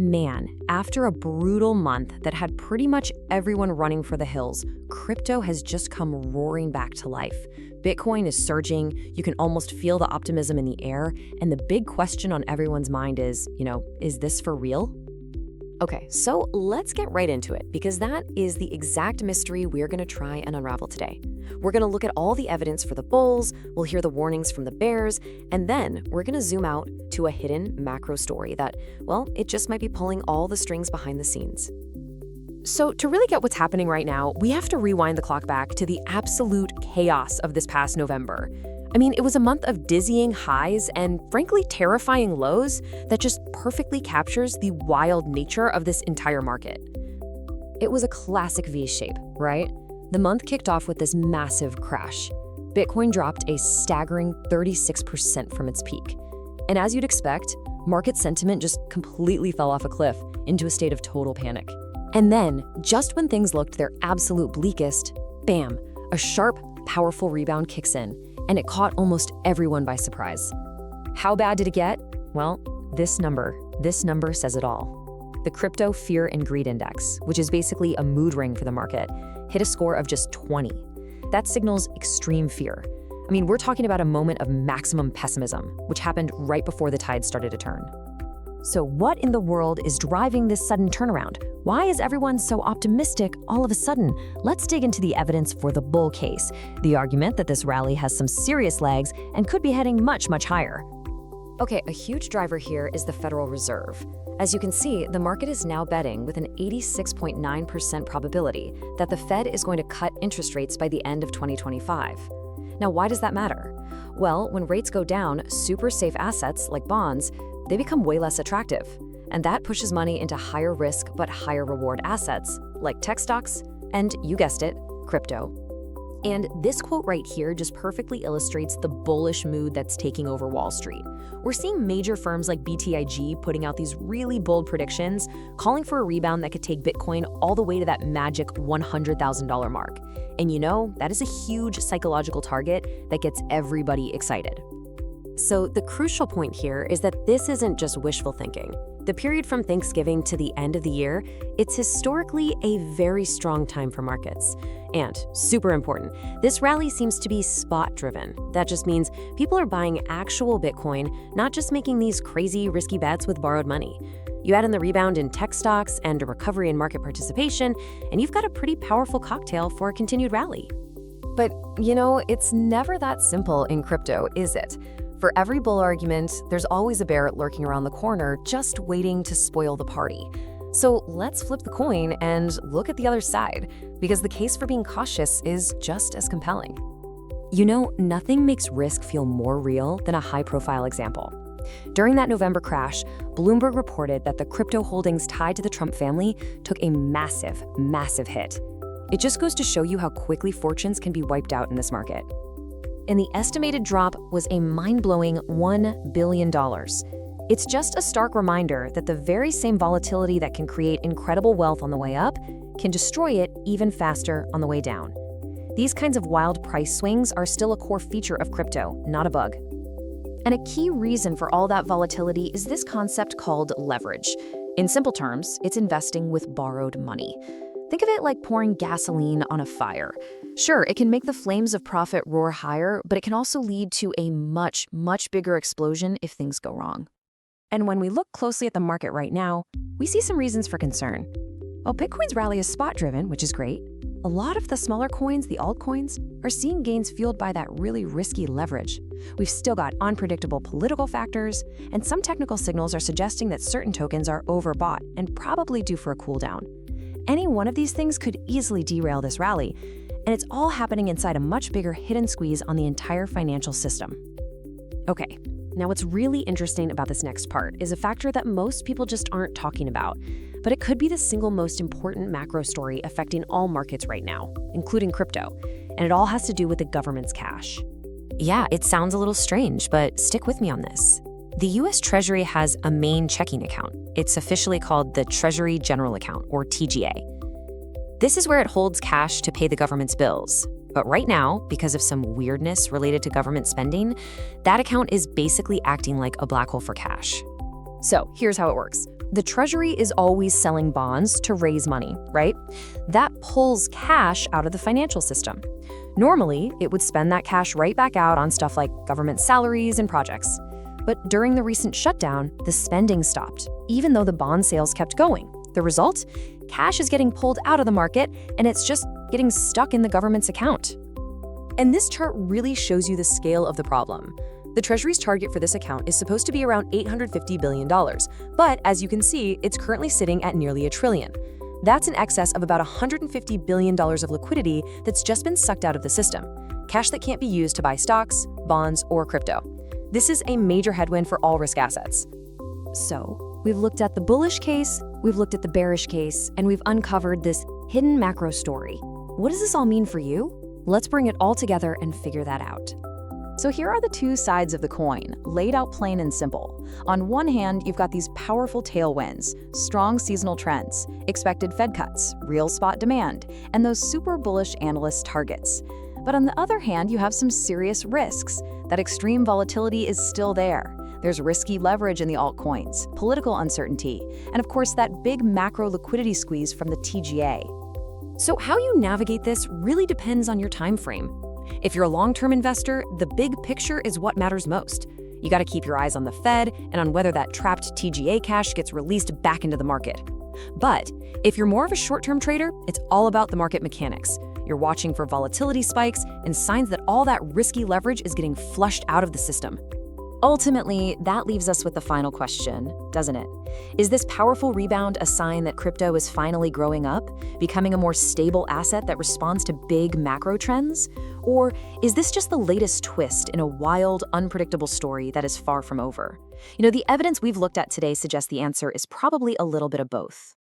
Man, after a brutal month that had pretty much everyone running for the hills, crypto has just come roaring back to life. Bitcoin is surging, you can almost feel the optimism in the air, and the big question on everyone's mind is, is this for real? Okay, so let's get right into it, because that is the exact mystery we're going to try and unravel today. We're going to look at all the evidence for the bulls, we'll hear the warnings from the bears, and then we're going to zoom out to a hidden macro story that, well, it just might be pulling all the strings behind the scenes. So to really get what's happening right now, we have to rewind the clock back to the absolute chaos of this past November. It was a month of dizzying highs and frankly terrifying lows that just perfectly captures the wild nature of this entire market. It was a classic V-shape, right? The month kicked off with this massive crash. Bitcoin dropped a staggering 36% from its peak. And as you'd expect, market sentiment just completely fell off a cliff into a state of total panic. And then, just when things looked their absolute bleakest, bam, a sharp, powerful rebound kicks in, and it caught almost everyone by surprise. How bad did it get? Well, this number says it all. The Crypto Fear and Greed Index, which is basically a mood ring for the market, hit a score of just 20. That signals extreme fear. We're talking about a moment of maximum pessimism, which happened right before the tide started to turn. So what in the world is driving this sudden turnaround? Why is everyone so optimistic all of a sudden? Let's dig into the evidence for the bull case, the argument that this rally has some serious legs and could be heading much, much higher. Okay, a huge driver here is the Federal Reserve. As you can see, the market is now betting with an 86.9% probability that the Fed is going to cut interest rates by the end of 2025. Now, why does that matter? Well, when rates go down, super safe assets like bonds, they become way less attractive. And that pushes money into higher risk but higher reward assets like tech stocks and, you guessed it, crypto. And this quote right here just perfectly illustrates the bullish mood that's taking over Wall Street. We're seeing major firms like BTIG putting out these really bold predictions, calling for a rebound that could take Bitcoin all the way to that magic $100,000 mark. And that is a huge psychological target that gets everybody excited. So the crucial point here is that this isn't just wishful thinking. The period from Thanksgiving to the end of the year, it's historically a very strong time for markets. And super important, this rally seems to be spot-driven. That just means people are buying actual Bitcoin, not just making these crazy, risky bets with borrowed money. You add in the rebound in tech stocks and a recovery in market participation, and you've got a pretty powerful cocktail for a continued rally. But, it's never that simple in crypto, is it? For every bull argument, there's always a bear lurking around the corner just waiting to spoil the party. So let's flip the coin and look at the other side, because the case for being cautious is just as compelling. Nothing makes risk feel more real than a high-profile example. During that November crash, Bloomberg reported that the crypto holdings tied to the Trump family took a massive, massive hit. It just goes to show you how quickly fortunes can be wiped out in this market. And the estimated drop was a mind-blowing $1 billion. It's just a stark reminder that the very same volatility that can create incredible wealth on the way up can destroy it even faster on the way down. These kinds of wild price swings are still a core feature of crypto, not a bug. And a key reason for all that volatility is this concept called leverage. In simple terms, it's investing with borrowed money. Think of it like pouring gasoline on a fire. Sure, it can make the flames of profit roar higher, but it can also lead to a much, much bigger explosion if things go wrong. And when we look closely at the market right now, we see some reasons for concern. While Bitcoin's rally is spot-driven, which is great, a lot of the smaller coins, the altcoins, are seeing gains fueled by that really risky leverage. We've still got unpredictable political factors, and some technical signals are suggesting that certain tokens are overbought and probably due for a cool down. Any one of these things could easily derail this rally, and it's all happening inside a much bigger hidden squeeze on the entire financial system. Okay, now what's really interesting about this next part is a factor that most people just aren't talking about, but it could be the single most important macro story affecting all markets right now, including crypto, and it all has to do with the government's cash. Yeah, it sounds a little strange, but stick with me on this. The U.S. Treasury has a main checking account. It's officially called the Treasury General Account, or TGA. This is where it holds cash to pay the government's bills. But right now, because of some weirdness related to government spending, that account is basically acting like a black hole for cash. So here's how it works. The Treasury is always selling bonds to raise money, right? That pulls cash out of the financial system. Normally, it would spend that cash right back out on stuff like government salaries and projects. But during the recent shutdown, the spending stopped, even though the bond sales kept going. The result? Cash is getting pulled out of the market, and it's just getting stuck in the government's account. And this chart really shows you the scale of the problem. The Treasury's target for this account is supposed to be around $850 billion, but as you can see, it's currently sitting at nearly $1 trillion. That's in excess of about $150 billion of liquidity that's just been sucked out of the system, cash that can't be used to buy stocks, bonds, or crypto. This is a major headwind for all risk assets. So, we've looked at the bullish case, we've looked at the bearish case, and we've uncovered this hidden macro story. What does this all mean for you? Let's bring it all together and figure that out. So here are the two sides of the coin, laid out plain and simple. On one hand, you've got these powerful tailwinds, strong seasonal trends, expected Fed cuts, real spot demand, and those super bullish analyst targets. But on the other hand, you have some serious risks. That extreme volatility is still there. There's risky leverage in the altcoins, political uncertainty, and of course that big macro liquidity squeeze from the TGA. So how you navigate this really depends on your time frame. If you're a long-term investor, the big picture is what matters most. You got to keep your eyes on the Fed and on whether that trapped TGA cash gets released back into the market. But if you're more of a short-term trader, it's all about the market mechanics. You're watching for volatility spikes and signs that all that risky leverage is getting flushed out of the system. Ultimately, that leaves us with the final question, doesn't it? Is this powerful rebound a sign that crypto is finally growing up, becoming a more stable asset that responds to big macro trends? Or is this just the latest twist in a wild, unpredictable story that is far from over? The evidence we've looked at today suggests the answer is probably a little bit of both.